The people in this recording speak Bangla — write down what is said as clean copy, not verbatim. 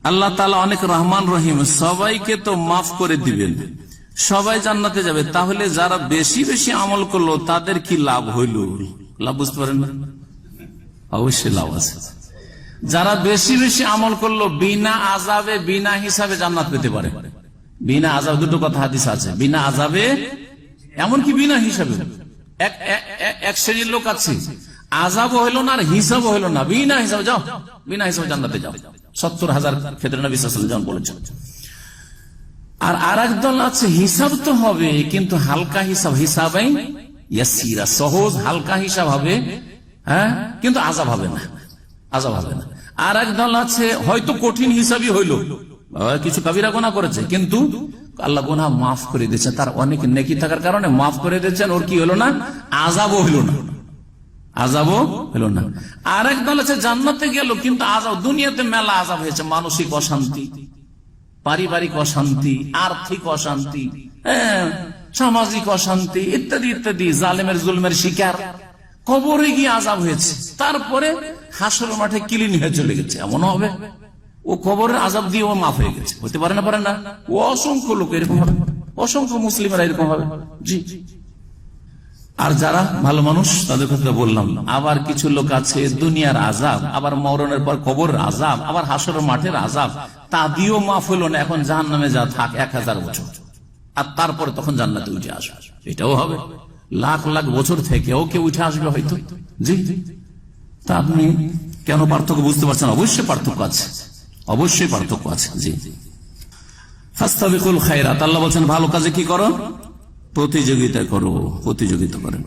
আল্লাহ তাআলা অনেক রহমান রহিম, সবাইকে তো মাফ করে দিবেন, সবাই জান্নাতে যাবে। তাহলে যারা বেশি বেশি আমল করলো তাদের কি লাভ হইল? লাভ বুঝতে পারেন না? অবশ্যই লাভ আছে। যারা বেশি বেশি আমল করলো বিনা আযাবে বিনা হিসাবে জান্নাত পেতে পারে। বিনা আযাব, দুটো কথা হাদিস আছে, বিনা আযাবে এমনকি বিনা হিসাবে। এক শ্রেণীর লোক আছে আযাবও হইল না আর হিসাবও হইল না, বিনা হিসাবে যাও, বিনা হিসাবে জান্নাতে যাও। 70,000 ক্ষেত্রে নবী সাল্লাল্লাহু আলাইহি ওয়াসাল্লাম বলেছেন। আর আরেক দল আছে হিসাব তো হবে কিন্তু হালকা হিসাব, হিসাবে ইয়াসিরা, সহজ হালকা হিসাব হবে, হ্যাঁ, কিন্তু আযাব হবে না, আযাব হবে না। আর এক দল আছে হয়তো কঠিন হিসাবই হইল, কিছু কবিরা গুনাহ করেছে কিন্তু আল্লাহ গুনাহ মাফ করে দিয়েছে, তার অনেক নেকি থাকার কারণে মাফ করে দিয়েছেন, ওর কি হলো না, আযাবও হইল না, আযাবও হলো না। আর এক দল আছে জান্নাতে গেল কিন্তু আযাব, দুনিয়াতে মেলা আযাব হয়েছে, মানসিক অশান্তি, পারিবারিক অশান্তি, আর্থিক অশান্তি, সামাজিক অশান্তি ইত্যাদি ইত্যাদি, জালেমের জুলমের শিকার, কবরে গিয়ে আযাব হয়েছে, তারপরে হাসরের মাঠে ক্লিন হয়ে চলে গেছে। এমন হবে ও কবরের আযাব দিয়ে ও মাফ হয়ে গেছে, হতে পারে না, পারে না? ও অসংখ্য লোক এরকম হবে, অসংখ্য মুসলিমরা এরকম হবে। জি। আর যারা ভালো মানুষ তাদের কথা বললাম। আবার কিছু লোক আছে দুনিয়ার আযাব, আবার মরণের পর কবরের আযাব, আবার হাসরের মাঠের আযাব, তা দিয়েও মাফ হলো না, এখন জাহান্নামে যা থাক 1000 বছর, আর তারপরে তখন জান্নাতে উঠে আসবে, এটাও হবে। লাখ লাখ বছর থেকেও কেউ উঠে আসবে হয়তো। জি। তা আপনি কেন পার্থক্য বুঝতে পারছেন? অবশ্যই পার্থক্য আছে, অবশ্যই পার্থক্য আছে। জি। ফাস্তাবিকুল খায়রাত, আল্লাহ বলছেন ভালো কাজে কি করো? প্রতিযোগিতা করো, প্রতিযোগিতা করে।